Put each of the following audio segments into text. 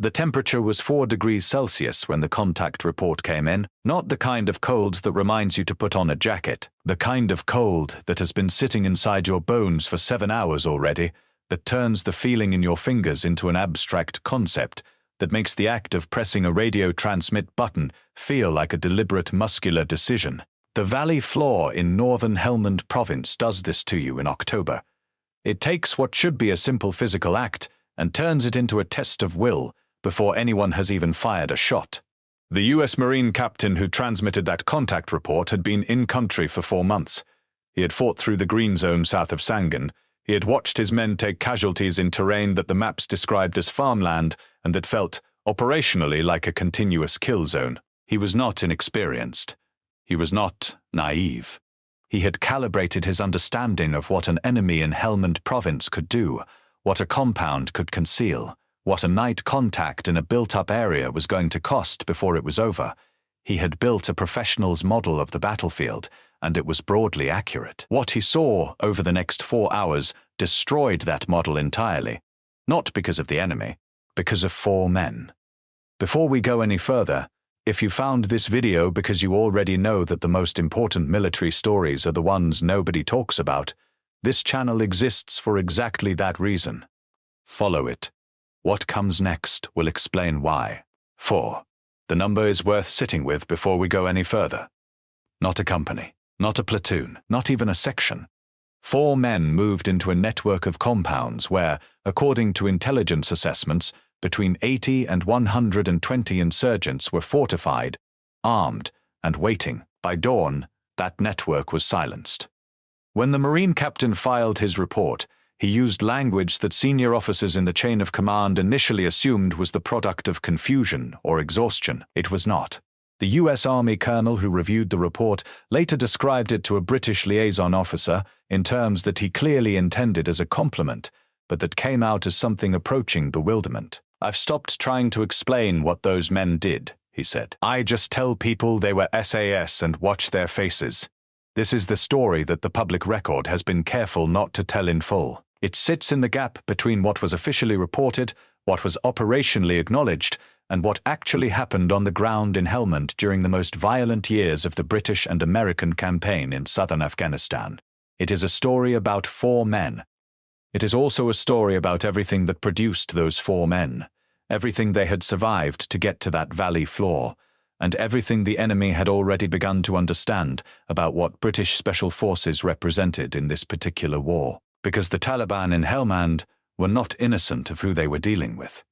The temperature was 4 degrees Celsius when the contact report came in, not the kind of cold that reminds you to put on a jacket, the kind of cold that has been sitting inside your bones for 7 hours already, that turns the feeling in your fingers into an abstract concept, that makes the act of pressing a radio transmit button feel like a deliberate muscular decision. The valley floor in northern Helmand Province does this to you in October. It takes what should be a simple physical act and turns it into a test of will before anyone has even fired a shot. The US Marine captain who transmitted that contact report had been in country for 4 months. He had fought through the green zone south of Sangin. He had watched his men take casualties in terrain that the maps described as farmland and that felt, operationally, like a continuous kill zone. He was not inexperienced. He was not naive. He had calibrated his understanding of what an enemy in Helmand Province could do, what a compound could conceal, what a night contact in a built-up area was going to cost before it was over. He had built a professional's model of the battlefield, and it was broadly accurate. What he saw over the next 4 hours destroyed that model entirely, not because of the enemy, because of 4 men. Before we go any further, if you found this video because you already know that the most important military stories are the ones nobody talks about, this channel exists for exactly that reason. Follow it. What comes next will explain why. 4. The number is worth sitting with before we go any further. Not a company, not a platoon, not even a section. 4 men moved into a network of compounds where, according to intelligence assessments, between 80 and 120 insurgents were fortified, armed, and waiting. By dawn, that network was silenced. When the Marine captain filed his report, he used language that senior officers in the chain of command initially assumed was the product of confusion or exhaustion. It was not. The US Army colonel who reviewed the report later described it to a British liaison officer in terms that he clearly intended as a compliment, but that came out as something approaching bewilderment. "I've stopped trying to explain what those men did," he said. "I just tell people they were SAS and watch their faces. This is the story that the public record has been careful not to tell in full. It sits in the gap between what was officially reported, what was operationally acknowledged, and what actually happened on the ground in Helmand during the most violent years of the British and American campaign in southern Afghanistan. It is a story about 4 men. It is also a story about everything that produced those 4 men, everything they had survived to get to that valley floor, and everything the enemy had already begun to understand about what British Special Forces represented in this particular war. Because the Taliban in Helmand were not innocent of who they were dealing with.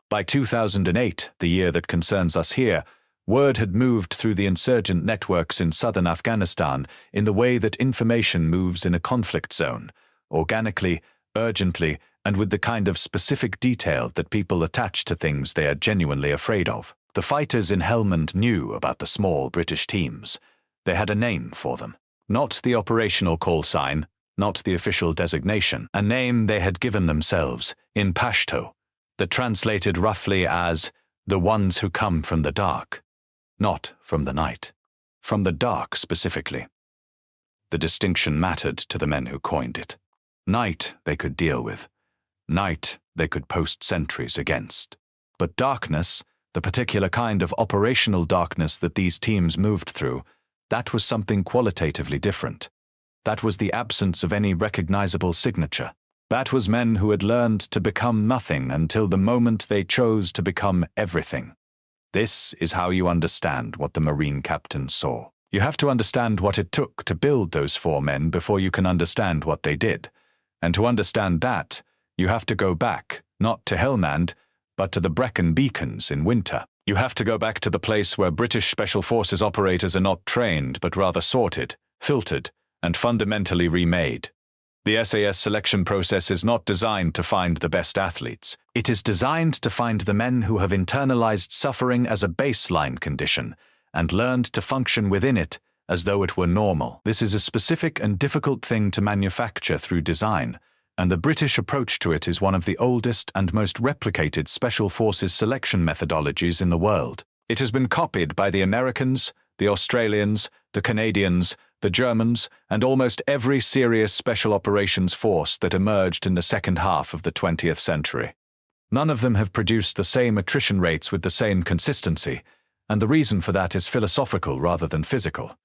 By 2008, the year that concerns us here, word had moved through the insurgent networks in southern Afghanistan in the way that information moves in a conflict zone, organically, urgently, and with the kind of specific detail that people attach to things they are genuinely afraid of. The fighters in Helmand knew about the small British teams. They had a name for them. Not the operational call sign, not the official designation, a name they had given themselves, in Pashto, that translated roughly as the ones who come from the dark. Not from the night. From the dark specifically. The distinction mattered to the men who coined it. Night they could deal with. Night they could post sentries against. But darkness, the particular kind of operational darkness that these teams moved through, that was something qualitatively different. That was the absence of any recognizable signature. That was men who had learned to become nothing until the moment they chose to become everything. This is how you understand what the Marine captain saw. You have to understand what it took to build those 4 men before you can understand what they did. And to understand that, you have to go back, not to Helmand, but to the Brecon Beacons in winter. You have to go back to the place where British Special Forces operators are not trained, but rather sorted, filtered, and fundamentally remade. The SAS selection process is not designed to find the best athletes. It is designed to find the men who have internalized suffering as a baseline condition and learned to function within it as though it were normal. This is a specific and difficult thing to manufacture through design, and the British approach to it is one of the oldest and most replicated Special Forces selection methodologies in the world. It has been copied by the Americans, the Australians, the Canadians, the Germans, and almost every serious special operations force that emerged in the second half of the 20th century. None of them have produced the same attrition rates with the same consistency, and the reason for that is philosophical rather than physical.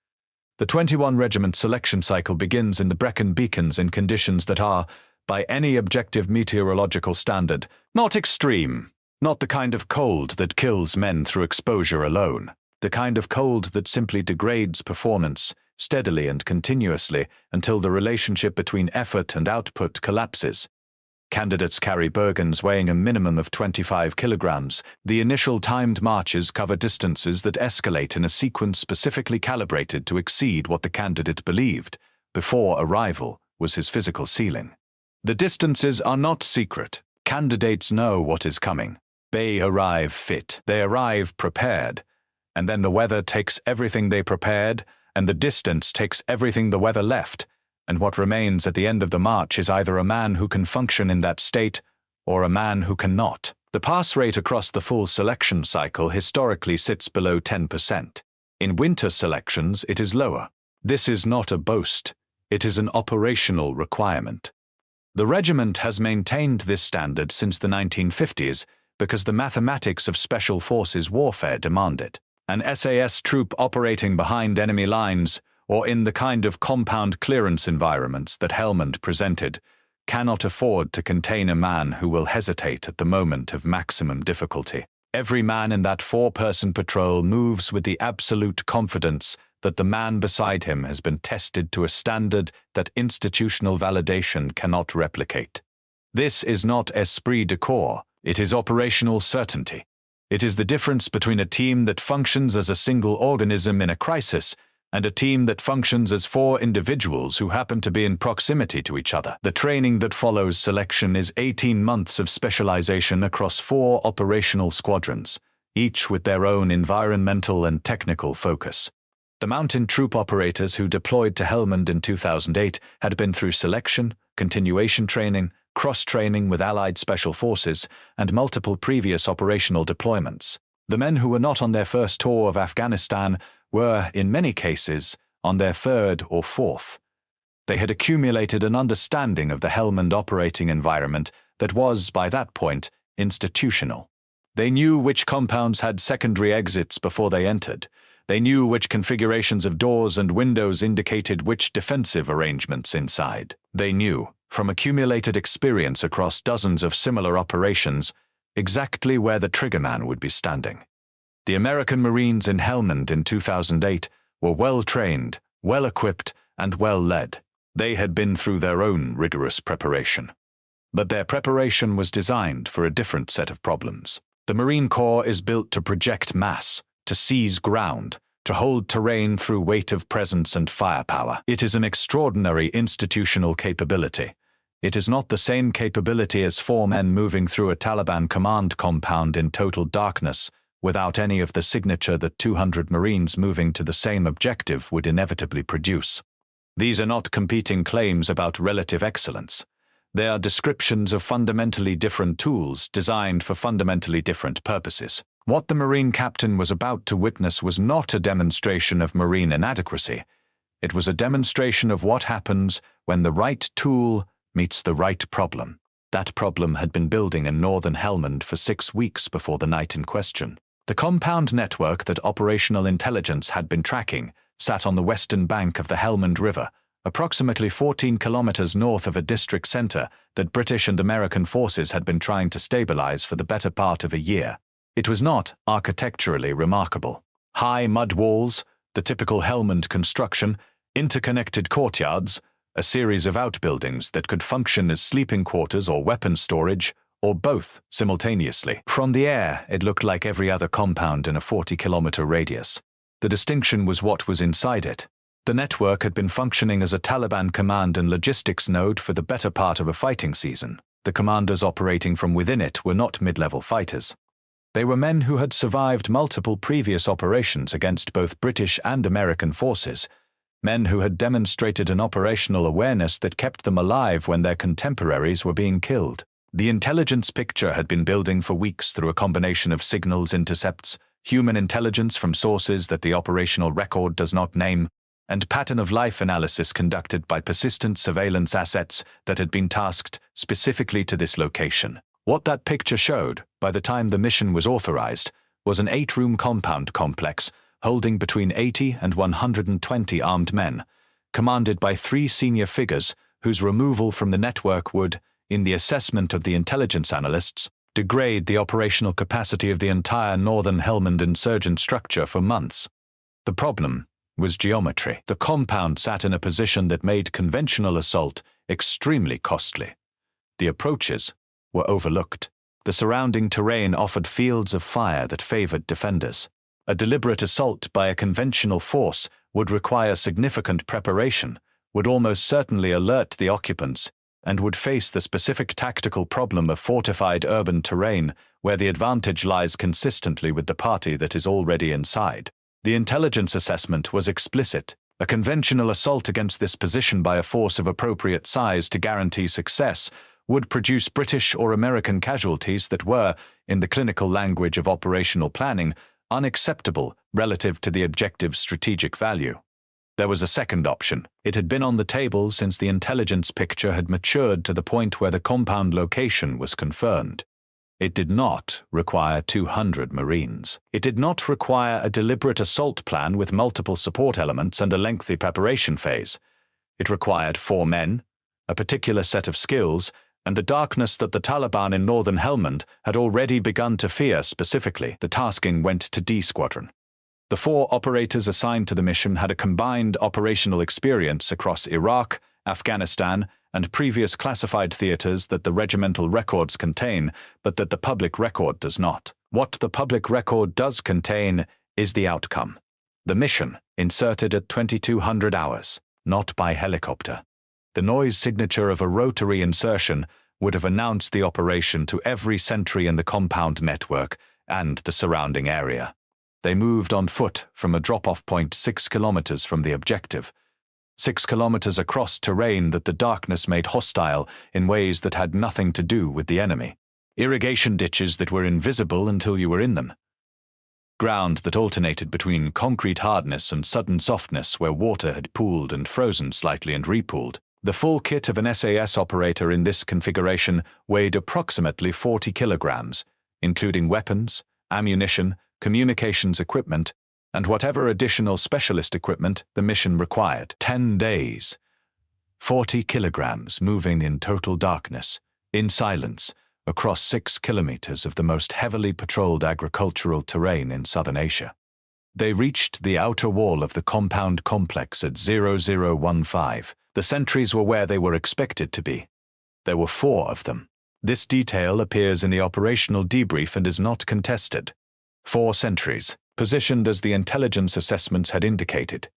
The 21 regiment selection cycle begins in the Brecon Beacons in conditions that are, by any objective meteorological standard, not extreme, not the kind of cold that kills men through exposure alone, the kind of cold that simply degrades performance steadily and continuously until the relationship between effort and output collapses. Candidates carry Bergens weighing a minimum of 25 kilograms. The initial timed marches cover distances that escalate in a sequence specifically calibrated to exceed what the candidate believed, before arrival, was his physical ceiling. The distances are not secret. Candidates know what is coming. They arrive fit. They arrive prepared. And then the weather takes everything they prepared, and the distance takes everything the weather left, and what remains at the end of the march is either a man who can function in that state or a man who cannot. The pass rate across the full selection cycle historically sits below 10%. In winter selections, it is lower. This is not a boast. It is an operational requirement. The regiment has maintained this standard since the 1950s because the mathematics of special forces warfare demand it. An SAS troop operating behind enemy lines, or in the kind of compound clearance environments that Helmand presented, cannot afford to contain a man who will hesitate at the moment of maximum difficulty. Every man in that four-person patrol moves with the absolute confidence that the man beside him has been tested to a standard that institutional validation cannot replicate. This is not esprit de corps, it is operational certainty. It is the difference between a team that functions as a single organism in a crisis and a team that functions as four individuals who happen to be in proximity to each other. The training that follows selection is 18 months of specialization across 4 operational squadrons, each with their own environmental and technical focus. The mountain troop operators who deployed to Helmand in 2008 had been through selection, continuation training, cross-training with Allied Special Forces, and multiple previous operational deployments. The men who were not on their first tour of Afghanistan were, in many cases, on their 3rd or 4th. They had accumulated an understanding of the Helmand operating environment that was, by that point, institutional. They knew which compounds had secondary exits before they entered. They knew which configurations of doors and windows indicated which defensive arrangements inside. They knew, from accumulated experience across dozens of similar operations, exactly where the triggerman would be standing. The American Marines in Helmand in 2008 were well-trained, well-equipped, and well-led. They had been through their own rigorous preparation. But their preparation was designed for a different set of problems. The Marine Corps is built to project mass, to seize ground, to hold terrain through weight of presence and firepower. It is an extraordinary institutional capability. It is not the same capability as 4 men moving through a Taliban command compound in total darkness, without any of the signature that 200 Marines moving to the same objective would inevitably produce. These are not competing claims about relative excellence. They are descriptions of fundamentally different tools designed for fundamentally different purposes. What the Marine captain was about to witness was not a demonstration of Marine inadequacy. It was a demonstration of what happens when the right tool meets the right problem. That problem had been building in northern Helmand for 6 weeks before the night in question. The compound network that operational intelligence had been tracking sat on the western bank of the Helmand River, approximately 14 kilometers north of a district center that British and American forces had been trying to stabilize for the better part of a year. It was not architecturally remarkable. High mud walls, the typical Helmand construction, interconnected courtyards, a series of outbuildings that could function as sleeping quarters or weapons storage, or both simultaneously. From the air, it looked like every other compound in a 40-kilometer radius. The distinction was what was inside it. The network had been functioning as a Taliban command and logistics node for the better part of a fighting season. The commanders operating from within it were not mid-level fighters. They were men who had survived multiple previous operations against both British and American forces, men who had demonstrated an operational awareness that kept them alive when their contemporaries were being killed. The intelligence picture had been building for weeks through a combination of signals intercepts, human intelligence from sources that the operational record does not name, and pattern-of-life analysis conducted by persistent surveillance assets that had been tasked specifically to this location. What that picture showed, by the time the mission was authorized, was an 8-room compound complex holding between 80 and 120 armed men, commanded by 3 senior figures whose removal from the network would, in the assessment of the intelligence analysts, degrade the operational capacity of the entire northern Helmand insurgent structure for months. The problem was geometry. The compound sat in a position that made conventional assault extremely costly. The approaches were overlooked. The surrounding terrain offered fields of fire that favored defenders. A deliberate assault by a conventional force would require significant preparation, would almost certainly alert the occupants, and would face the specific tactical problem of fortified urban terrain where the advantage lies consistently with the party that is already inside. The intelligence assessment was explicit. A conventional assault against this position by a force of appropriate size to guarantee success would produce British or American casualties that were, in the clinical language of operational planning, unacceptable relative to the objective's strategic value. There was a second option. It had been on the table since the intelligence picture had matured to the point where the compound location was confirmed. It did not require 200 Marines. It did not require a deliberate assault plan with multiple support elements and a lengthy preparation phase. It required 4 men, a particular set of skills, and the darkness that the Taliban in northern Helmand had already begun to fear specifically. The tasking went to D Squadron. The 4 operators assigned to the mission had a combined operational experience across Iraq, Afghanistan, and previous classified theaters that the regimental records contain, but that the public record does not. What the public record does contain is the outcome. The mission, inserted at 2200 hours, not by helicopter. The noise signature of a rotary insertion would have announced the operation to every sentry in the compound network and the surrounding area. They moved on foot from a drop-off point 6 kilometers from the objective, 6 kilometers across terrain that the darkness made hostile in ways that had nothing to do with the enemy. Irrigation ditches that were invisible until you were in them. Ground that alternated between concrete hardness and sudden softness where water had pooled and frozen slightly and repooled. The full kit of an SAS operator in this configuration weighed approximately 40 kilograms, including weapons, ammunition, communications equipment, and whatever additional specialist equipment the mission required. 10 days. 40 kilograms moving in total darkness, in silence, across 6 kilometers of the most heavily patrolled agricultural terrain in southern Asia. They reached the outer wall of the compound complex at 0015. The sentries were where they were expected to be. There were 4 of them. This detail appears in the operational debrief and is not contested. 4 sentries, positioned as the intelligence assessments had indicated.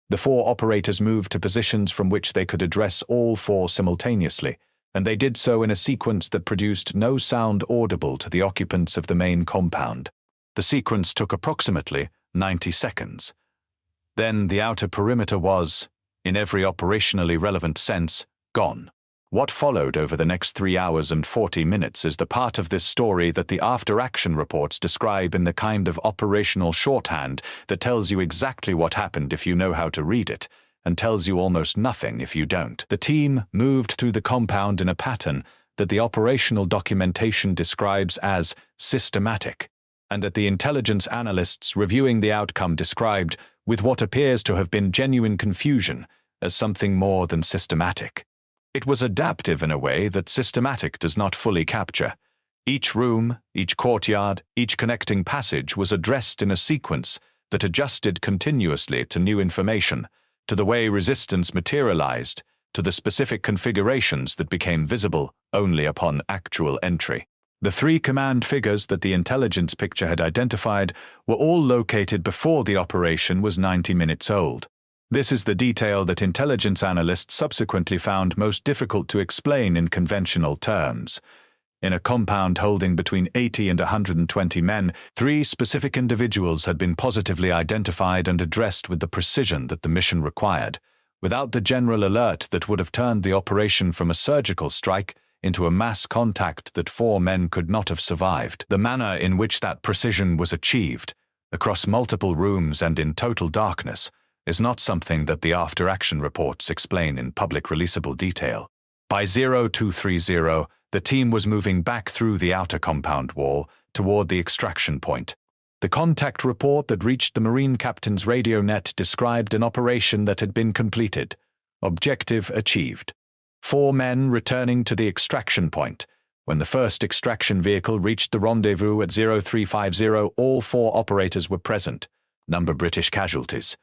The 4 operators moved to positions from which they could address all 4 simultaneously, and they did so in a sequence that produced no sound audible to the occupants of the main compound. The sequence took approximately 90 seconds. Then the outer perimeter was, in every operationally relevant sense, gone. What followed over the next 3 hours and 40 minutes is the part of this story that the after-action reports describe in the kind of operational shorthand that tells you exactly what happened if you know how to read it, and tells you almost nothing if you don't. The team moved through the compound in a pattern that the operational documentation describes as systematic, and that the intelligence analysts reviewing the outcome described, with what appears to have been genuine confusion, as something more than systematic. It was adaptive in a way that systematic does not fully capture. Each room, each courtyard, each connecting passage was addressed in a sequence that adjusted continuously to new information, to the way resistance materialized, to the specific configurations that became visible only upon actual entry. The 3 command figures that the intelligence picture had identified were all located before the operation was 90 minutes old. This is the detail that intelligence analysts subsequently found most difficult to explain in conventional terms. In a compound holding between 80 and 120 men, 3 specific individuals had been positively identified and addressed with the precision that the mission required, without the general alert that would have turned the operation from a surgical strike into a mass contact that 4 men could not have survived. The manner in which that precision was achieved, across multiple rooms and in total darkness, is not something that the after-action reports explain in public releasable detail. By 0230, The team was moving back through the outer compound wall toward the extraction point. The contact report that reached the Marine captain's radio net described an operation that had been completed. Objective achieved. 4 men returning to the extraction point. When the first extraction vehicle reached the rendezvous at 0350, all 4 operators were present. Number British casualties.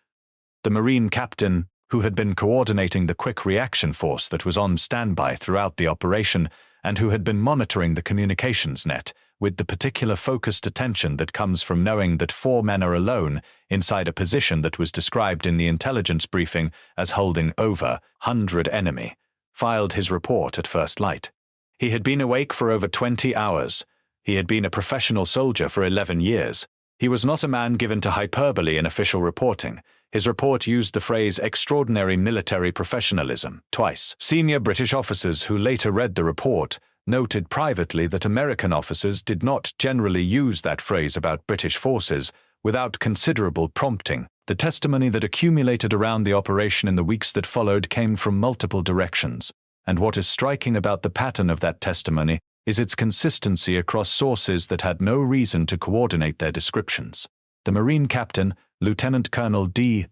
The Marine captain, who had been coordinating the quick reaction force that was on standby throughout the operation and who had been monitoring the communications net with the particular focused attention that comes from knowing that 4 men are alone inside a position that was described in the intelligence briefing as holding over 100 enemy, filed his report at first light. He had been awake for over 20 hours. He had been a professional soldier for 11 years. He was not a man given to hyperbole in official reporting. His report used the phrase extraordinary military professionalism twice. Senior British officers who later read the report noted privately that American officers did not generally use that phrase about British forces without considerable prompting. The testimony that accumulated around the operation in the weeks that followed came from multiple directions, and what is striking about the pattern of that testimony is its consistency across sources that had no reason to coordinate their descriptions. The Marine captain, Lieutenant Colonel D.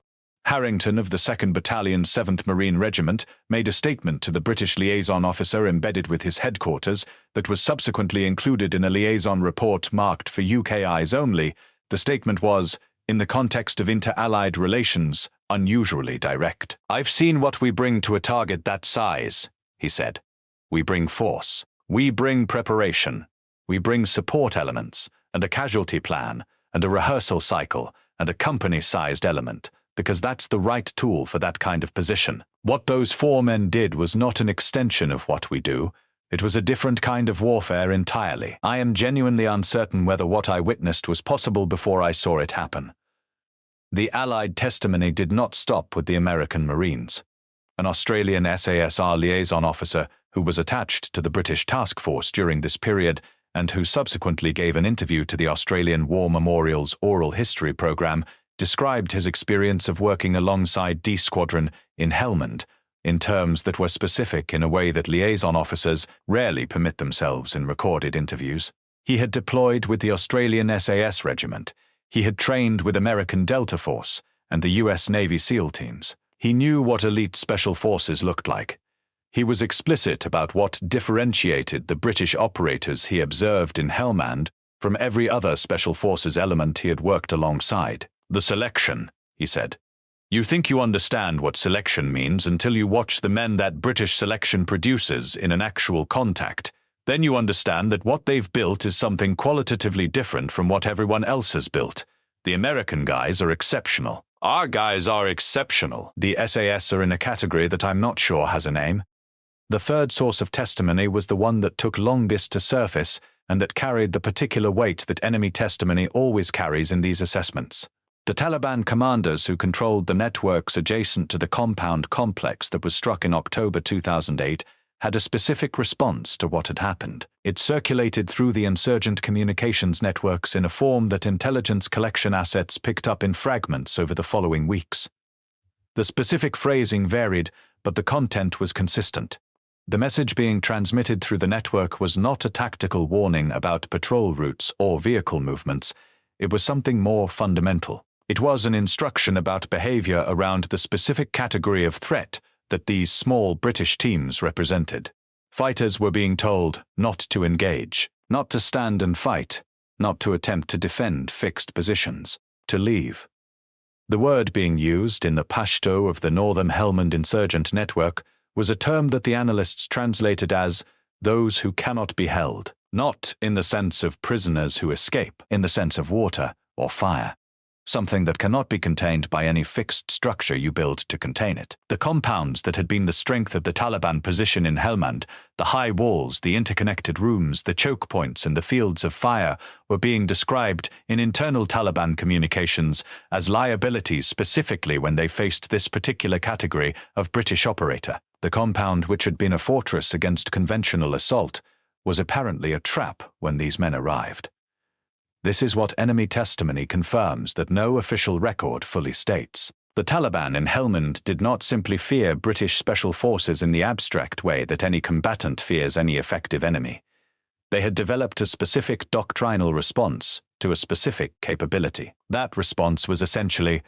Harrington of the 2nd Battalion 7th Marine Regiment, made a statement to the British liaison officer embedded with his headquarters that was subsequently included in a liaison report marked for UK eyes only. The statement was, in the context of inter-allied relations, unusually direct. "I've seen what we bring to a target that size," he said. "We bring force. We bring preparation. We bring support elements, and a casualty plan, and a rehearsal cycle, and a company-sized element, because that's the right tool for that kind of position. What those 4 men did was not an extension of what we do. It was a different kind of warfare entirely. I am genuinely uncertain whether what I witnessed was possible before I saw it happen." The Allied testimony did not stop with the American Marines. An Australian SASR liaison officer who was attached to the British task force during this period and who subsequently gave an interview to the Australian War Memorial's oral history program described his experience of working alongside D Squadron in Helmand in terms that were specific in a way that liaison officers rarely permit themselves in recorded interviews. He had deployed with the Australian SAS regiment. He had trained with American Delta Force and the US Navy SEAL teams. He knew what elite special forces looked like. He was explicit about what differentiated the British operators he observed in Helmand from every other special forces element he had worked alongside. "The selection," he said. "You think you understand what selection means until you watch the men that British selection produces in an actual contact. Then you understand that what they've built is something qualitatively different from what everyone else has built. The American guys are exceptional. Our guys are exceptional. The SAS are in a category that I'm not sure has a name." The third source of testimony was the one that took longest to surface and that carried the particular weight that enemy testimony always carries in these assessments. The Taliban commanders who controlled the networks adjacent to the compound complex that was struck in October 2008 had a specific response to what had happened. It circulated through the insurgent communications networks in a form that intelligence collection assets picked up in fragments over the following weeks. The specific phrasing varied, but the content was consistent. The message being transmitted through the network was not a tactical warning about patrol routes or vehicle movements. It was something more fundamental. It was an instruction about behavior around the specific category of threat that these small British teams represented. Fighters were being told not to engage, not to stand and fight, not to attempt to defend fixed positions, to leave. The word being used in the Pashto of the Northern Helmand insurgent network was a term that the analysts translated as those who cannot be held, not in the sense of prisoners who escape, in the sense of water or fire, something that cannot be contained by any fixed structure you build to contain it. The compounds that had been the strength of the Taliban position in Helmand, the high walls, the interconnected rooms, the choke points, and the fields of fire were being described in internal Taliban communications as liabilities specifically when they faced this particular category of British operator. The compound, which had been a fortress against conventional assault, was apparently a trap when these men arrived. This is what enemy testimony confirms that no official record fully states. The Taliban in Helmand did not simply fear British special forces in the abstract way that any combatant fears any effective enemy. They had developed a specific doctrinal response to a specific capability. That response was essentially,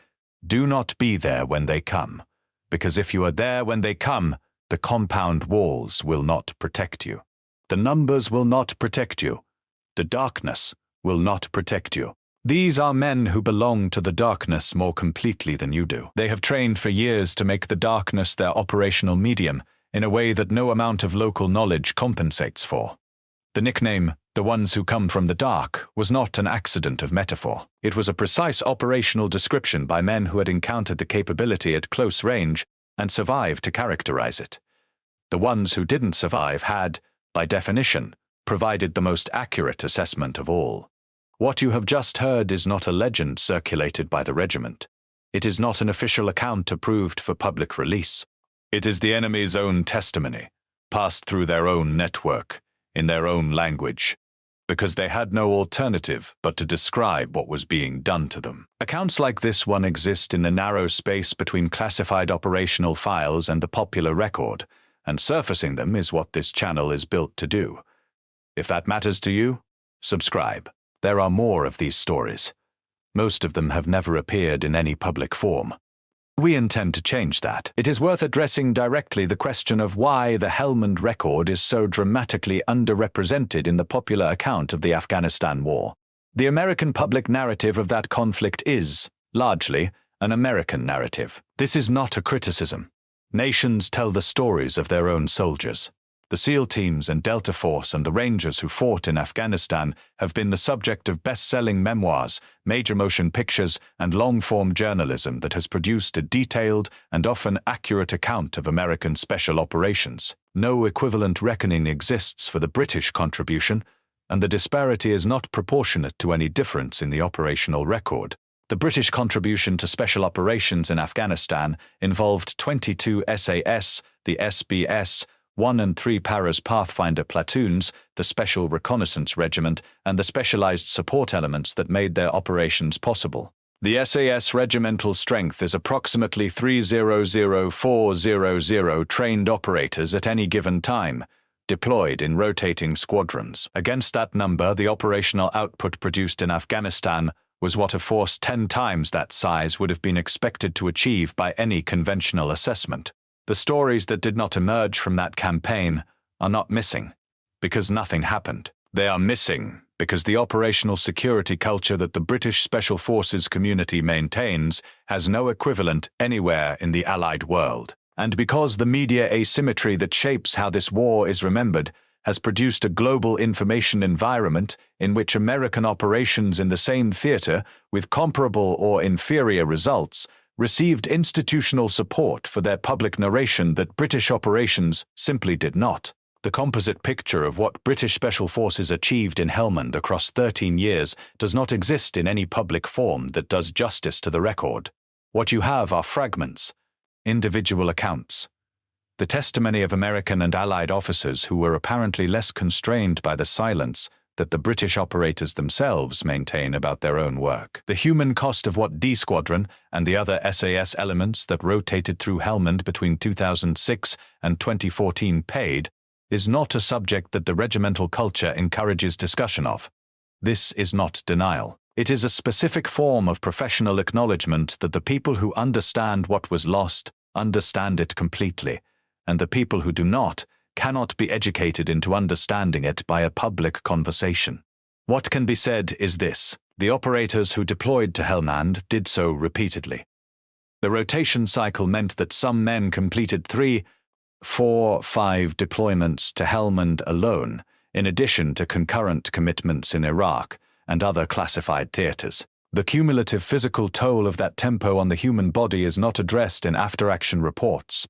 do not be there when they come, because if you are there when they come, the compound walls will not protect you. The numbers will not protect you. The darkness will not protect you. These are men who belong to the darkness more completely than you do. They have trained for years to make the darkness their operational medium in a way that no amount of local knowledge compensates for. The nickname, the ones who come from the dark, was not an accident of metaphor. It was a precise operational description by men who had encountered the capability at close range and survived to characterize it. The ones who didn't survive had, by definition, provided the most accurate assessment of all. What you have just heard is not a legend circulated by the regiment. It is not an official account approved for public release. It is the enemy's own testimony, passed through their own network, in their own language, because they had no alternative but to describe what was being done to them. Accounts like this one exist in the narrow space between classified operational files and the popular record, and surfacing them is what this channel is built to do. If that matters to you, subscribe. There are more of these stories. Most of them have never appeared in any public form. We intend to change that. It is worth addressing directly the question of why the Helmand record is so dramatically underrepresented in the popular account of the Afghanistan war. The American public narrative of that conflict is, largely, an American narrative. This is not a criticism. Nations tell the stories of their own soldiers. The SEAL teams and Delta Force and the Rangers who fought in Afghanistan have been the subject of best-selling memoirs, major motion pictures, and long-form journalism that has produced a detailed and often accurate account of American special operations. No equivalent reckoning exists for the British contribution, and the disparity is not proportionate to any difference in the operational record. The British contribution to special operations in Afghanistan involved 22 SAS, the SBS, 1 and 3 Paras Pathfinder platoons, the Special Reconnaissance Regiment, and the specialized support elements that made their operations possible. The SAS regimental strength is approximately 300,400 trained operators at any given time, deployed in rotating squadrons. Against that number, the operational output produced in Afghanistan was what a force 10 times that size would have been expected to achieve by any conventional assessment. The stories that did not emerge from that campaign are not missing, because nothing happened. They are missing because the operational security culture that the British Special Forces community maintains has no equivalent anywhere in the Allied world. And because the media asymmetry that shapes how this war is remembered has produced a global information environment in which American operations in the same theater, with comparable or inferior results, received institutional support for their public narration that British operations simply did not. The composite picture of what British Special Forces achieved in Helmand across 13 years does not exist in any public form that does justice to the record. What you have are fragments, individual accounts. The testimony of American and Allied officers who were apparently less constrained by the silence that the British operators themselves maintain about their own work. The human cost of what D Squadron and the other SAS elements that rotated through Helmand between 2006 and 2014 paid is not a subject that the regimental culture encourages discussion of. This is not denial. It is a specific form of professional acknowledgement that the people who understand what was lost understand it completely, and the people who do not cannot be educated into understanding it by a public conversation. What can be said is this: the operators who deployed to Helmand did so repeatedly. The rotation cycle meant that some men completed 3, 4, 5 deployments to Helmand alone, in addition to concurrent commitments in Iraq and other classified theaters. The cumulative physical toll of that tempo on the human body is not addressed in after-action reports.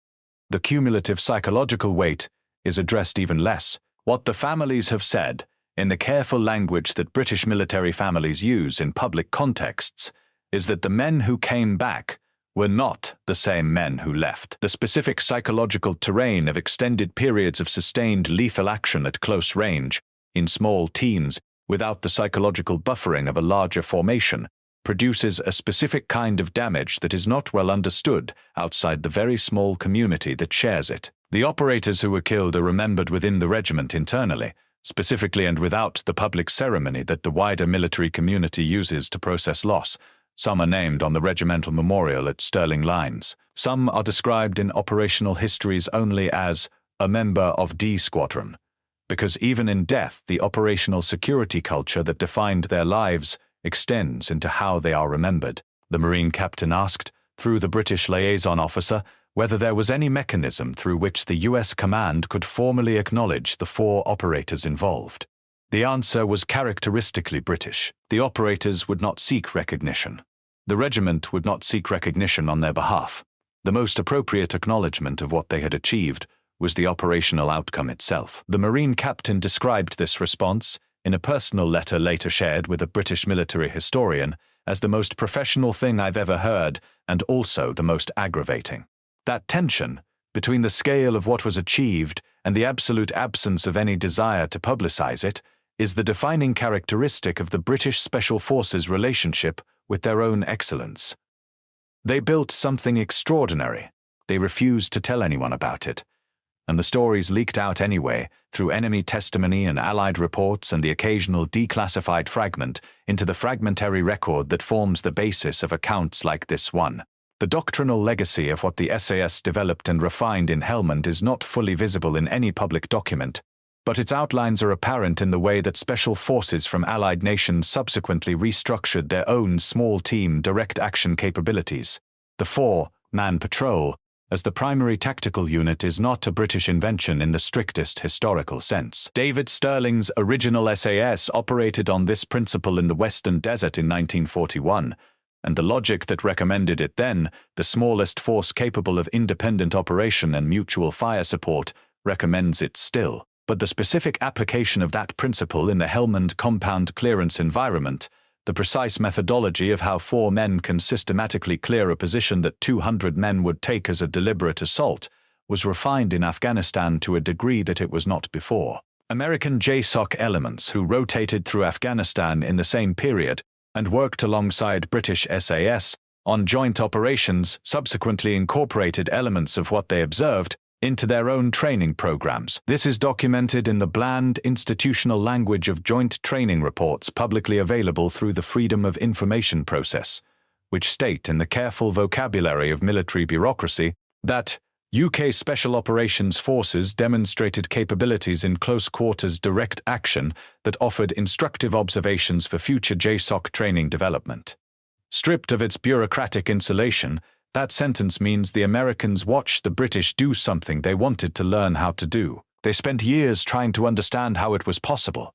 The cumulative psychological weight is addressed even less. What the families have said, in the careful language that British military families use in public contexts, is that the men who came back were not the same men who left. The specific psychological terrain of extended periods of sustained lethal action at close range, in small teams, without the psychological buffering of a larger formation, produces a specific kind of damage that is not well understood outside the very small community that shares it. The operators who were killed are remembered within the regiment internally, specifically and without the public ceremony that the wider military community uses to process loss. Some are named on the regimental memorial at Sterling Lines. Some are described in operational histories only as a member of D Squadron, because even in death, the operational security culture that defined their lives extends into how they are remembered. The Marine captain asked, through the British liaison officer, whether there was any mechanism through which the US command could formally acknowledge the 4 operators involved. The answer was characteristically British. The operators would not seek recognition. The regiment would not seek recognition on their behalf. The most appropriate acknowledgement of what they had achieved was the operational outcome itself. The Marine captain described this response, in a personal letter later shared with a British military historian, as the most professional thing I've ever heard and also the most aggravating. That tension between the scale of what was achieved and the absolute absence of any desire to publicize it is the defining characteristic of the British Special Forces relationship with their own excellence. They built something extraordinary. They refused to tell anyone about it. And the stories leaked out anyway, through enemy testimony and Allied reports and the occasional declassified fragment, into the fragmentary record that forms the basis of accounts like this one. The doctrinal legacy of what the SAS developed and refined in Helmand is not fully visible in any public document, but its outlines are apparent in the way that special forces from Allied nations subsequently restructured their own small team direct action capabilities. The 4-man patrol, as the primary tactical unit, is not a British invention in the strictest historical sense. David Stirling's original SAS operated on this principle in the Western Desert in 1941, and the logic that recommended it then, the smallest force capable of independent operation and mutual fire support, recommends it still. But the specific application of that principle in the Helmand compound clearance environment, the precise methodology of how 4 men can systematically clear a position that 200 men would take as a deliberate assault, was refined in Afghanistan to a degree that it was not before. American JSOC elements who rotated through Afghanistan in the same period and worked alongside British SAS on joint operations subsequently incorporated elements of what they observed into their own training programs. This is documented in the bland institutional language of joint training reports publicly available through the Freedom of Information process, which state in the careful vocabulary of military bureaucracy that UK Special Operations Forces demonstrated capabilities in close-quarters direct action that offered instructive observations for future JSOC training development. Stripped of its bureaucratic insulation, that sentence means the Americans watched the British do something they wanted to learn how to do. They spent years trying to understand how it was possible.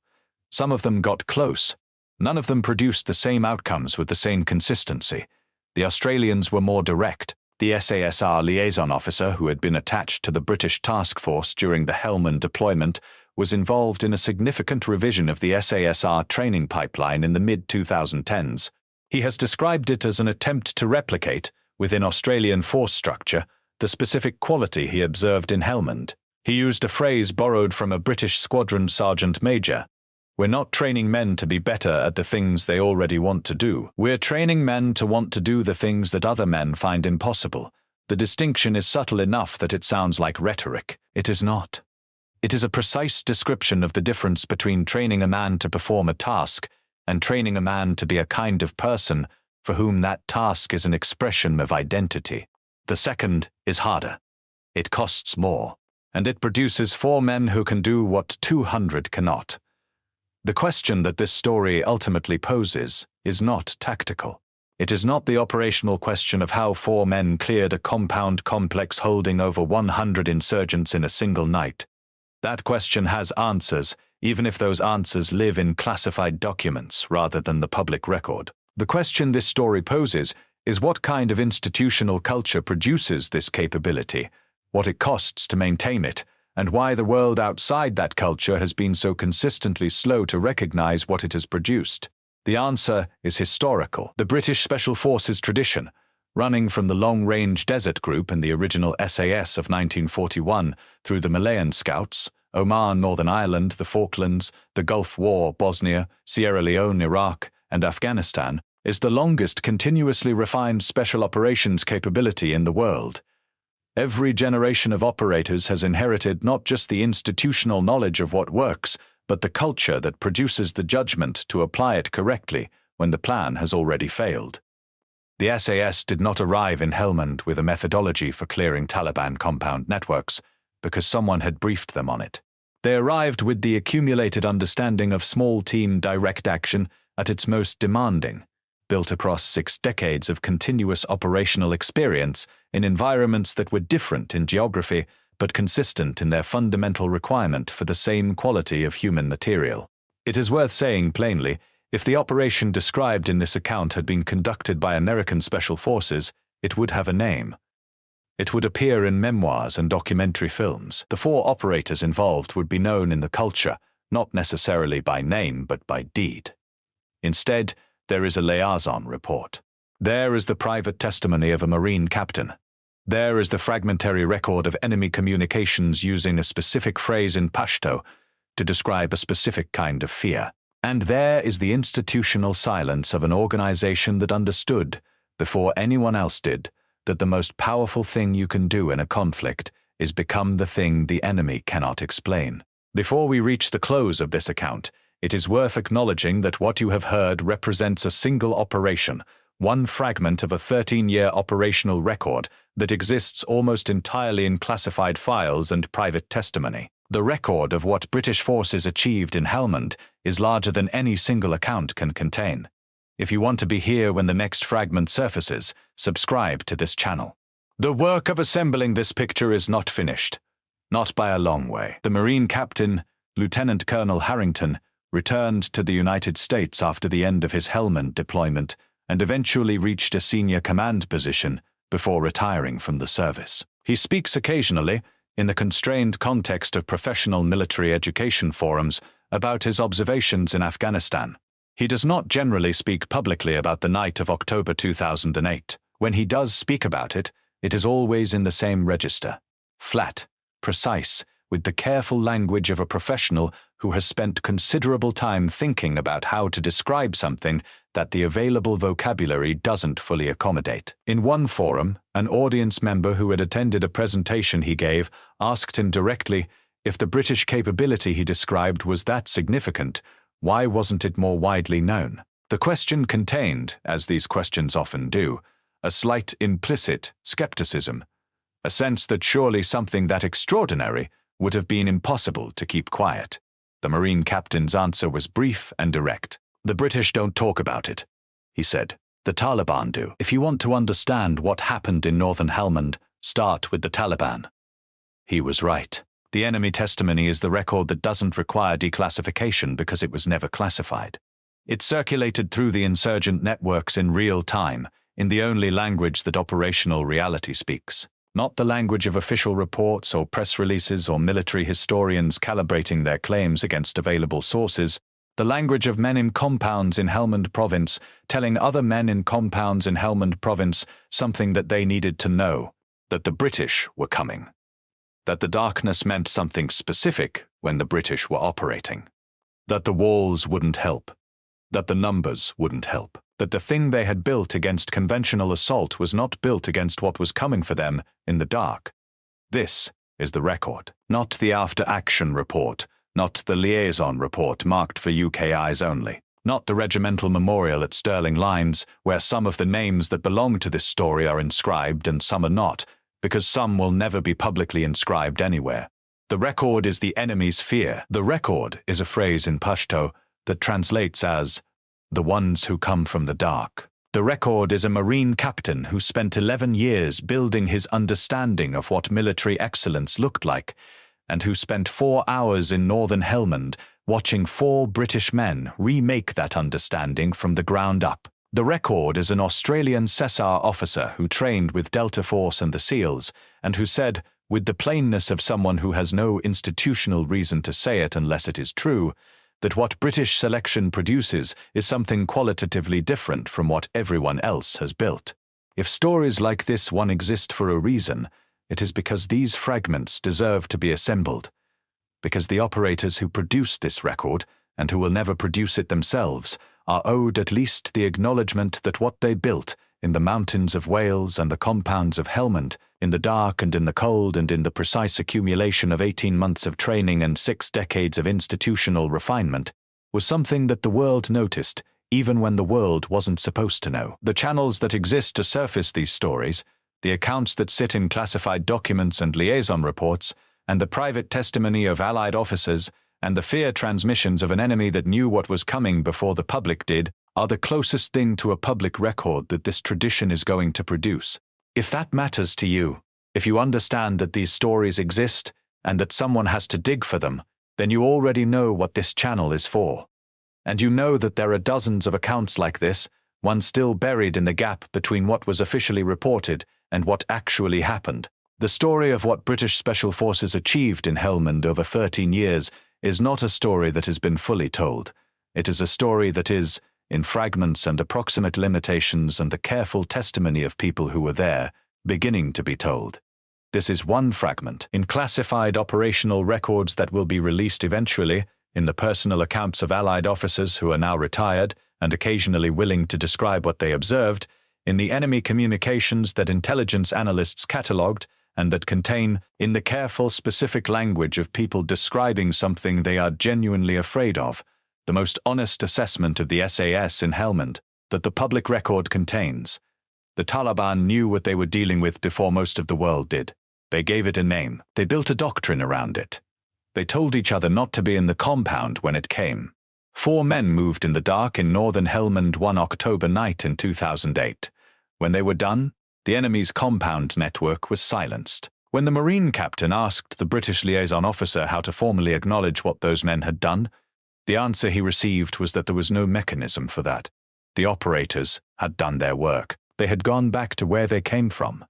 Some of them got close. None of them produced the same outcomes with the same consistency. The Australians were more direct. The SASR liaison officer, who had been attached to the British task force during the Helmand deployment, was involved in a significant revision of the SASR training pipeline in the mid-2010s. He has described it as an attempt to replicate, within Australian force structure, the specific quality he observed in Helmand. He used a phrase borrowed from a British squadron sergeant major. "We're not training men to be better at the things they already want to do. We're training men to want to do the things that other men find impossible." The distinction is subtle enough that it sounds like rhetoric. It is not. It is a precise description of the difference between training a man to perform a task and training a man to be a kind of person for whom that task is an expression of identity. The second is harder. It costs more, and it produces 4 men who can do what 200 cannot. The question that this story ultimately poses is not tactical. It is not the operational question of how 4 men cleared a compound complex holding over 100 insurgents in a single night. That question has answers, even if those answers live in classified documents rather than the public record. The question this story poses is what kind of institutional culture produces this capability, what it costs to maintain it, and why the world outside that culture has been so consistently slow to recognize what it has produced. The answer is historical. The British Special Forces tradition, running from the Long-Range Desert Group and the original SAS of 1941 through the Malayan Scouts, Oman, Northern Ireland, the Falklands, the Gulf War, Bosnia, Sierra Leone, Iraq, and Afghanistan, is the longest continuously refined special operations capability in the world. Every generation of operators has inherited not just the institutional knowledge of what works, but the culture that produces the judgment to apply it correctly when the plan has already failed. The SAS did not arrive in Helmand with a methodology for clearing Taliban compound networks, because someone had briefed them on it. They arrived with the accumulated understanding of small team direct action at its most demanding, built across 6 decades of continuous operational experience in environments that were different in geography but consistent in their fundamental requirement for the same quality of human material. It is worth saying plainly, if the operation described in this account had been conducted by American Special Forces, it would have a name. It would appear in memoirs and documentary films. The 4 operators involved would be known in the culture, not necessarily by name but by deed. Instead, there is a liaison report. There is the private testimony of a Marine captain. There is the fragmentary record of enemy communications using a specific phrase in Pashto to describe a specific kind of fear. And there is the institutional silence of an organization that understood, before anyone else did, that the most powerful thing you can do in a conflict is become the thing the enemy cannot explain. Before we reach the close of this account, it is worth acknowledging that what you have heard represents a single operation, one fragment of a 13-year operational record that exists almost entirely in classified files and private testimony. The record of what British forces achieved in Helmand is larger than any single account can contain. If you want to be here when the next fragment surfaces, subscribe to this channel. The work of assembling this picture is not finished. Not by a long way. The Marine captain, Lieutenant Colonel Harrington, returned to the United States after the end of his Helmand deployment and eventually reached a senior command position before retiring from the service. He speaks occasionally, in the constrained context of professional military education forums, about his observations in Afghanistan. He does not generally speak publicly about the night of October 2008. When he does speak about it, it is always in the same register. Flat, precise, with the careful language of a professional who has spent considerable time thinking about how to describe something that the available vocabulary doesn't fully accommodate. In one forum, an audience member who had attended a presentation he gave asked him directly if the British capability he described was that significant, why wasn't it more widely known? The question contained, as these questions often do, a slight implicit skepticism, a sense that surely something that extraordinary would have been impossible to keep quiet. The Marine captain's answer was brief and direct. The British don't talk about it, he said. The Taliban do. If you want to understand what happened in northern Helmand, start with the Taliban. He was right. The enemy testimony is the record that doesn't require declassification because it was never classified. It circulated through the insurgent networks in real time, in the only language that operational reality speaks. Not the language of official reports or press releases or military historians calibrating their claims against available sources, the language of men in compounds in Helmand Province telling other men in compounds in Helmand Province something that they needed to know, that the British were coming. That the darkness meant something specific when the British were operating. That the walls wouldn't help. That the numbers wouldn't help. That the thing they had built against conventional assault was not built against what was coming for them in the dark. This is the record, not the after-action report, not the liaison report marked for UK eyes only, not the regimental memorial at Stirling Lines, where some of the names that belong to this story are inscribed and some are not, because some will never be publicly inscribed anywhere. The record is the enemy's fear. The record is a phrase in Pashto that translates as the ones who come from the dark. The record is a Marine captain who spent 11 years building his understanding of what military excellence looked like, and who spent 4 hours in northern Helmand watching 4 British men remake that understanding from the ground up. The record is an Australian SAS officer who trained with Delta Force and the SEALs, and who said, with the plainness of someone who has no institutional reason to say it unless it is true, that what British selection produces is something qualitatively different from what everyone else has built. If stories like this one exist for a reason, it is because these fragments deserve to be assembled, because the operators who produced this record, and who will never produce it themselves, are owed at least the acknowledgement that what they built in the mountains of Wales and the compounds of Helmand, in the dark and in the cold and in the precise accumulation of 18 months of training and 6 decades of institutional refinement, was something that the world noticed, even when the world wasn't supposed to know. The channels that exist to surface these stories, the accounts that sit in classified documents and liaison reports, and the private testimony of Allied officers, and the fear transmissions of an enemy that knew what was coming before the public did, are the closest thing to a public record that this tradition is going to produce. If that matters to you, if you understand that these stories exist and that someone has to dig for them, then you already know what this channel is for. And you know that there are dozens of accounts like this, one still buried in the gap between what was officially reported and what actually happened. The story of what British Special Forces achieved in Helmand over 13 years is not a story that has been fully told. It is a story that is, in fragments and approximate limitations and the careful testimony of people who were there, beginning to be told. This is one fragment in classified operational records that will be released eventually, in the personal accounts of Allied officers who are now retired and occasionally willing to describe what they observed, in the enemy communications that intelligence analysts catalogued and that contain, in the careful specific language of people describing something they are genuinely afraid of, the most honest assessment of the SAS in Helmand that the public record contains. The Taliban knew what they were dealing with before most of the world did. They gave it a name. They built a doctrine around it. They told each other not to be in the compound when it came. 4 men moved in the dark in northern Helmand one October night in 2008. When they were done, the enemy's compound network was silenced. When the Marine captain asked the British liaison officer how to formally acknowledge what those men had done, the answer he received was that there was no mechanism for that. The operators had done their work. They had gone back to where they came from.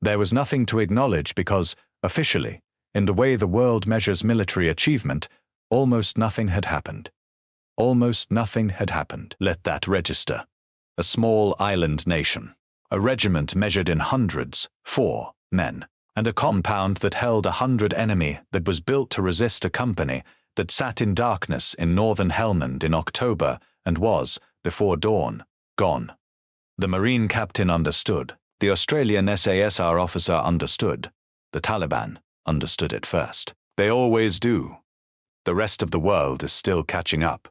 There was nothing to acknowledge because, officially, in the way the world measures military achievement, almost nothing had happened. Almost nothing had happened. Let that register. A small island nation. A regiment measured in hundreds, 4 men, and a compound that held 100 enemy that was built to resist a company that sat in darkness in northern Helmand in October and was, before dawn, gone. The Marine captain understood. The Australian SASR officer understood. The Taliban understood it first. They always do. The rest of the world is still catching up.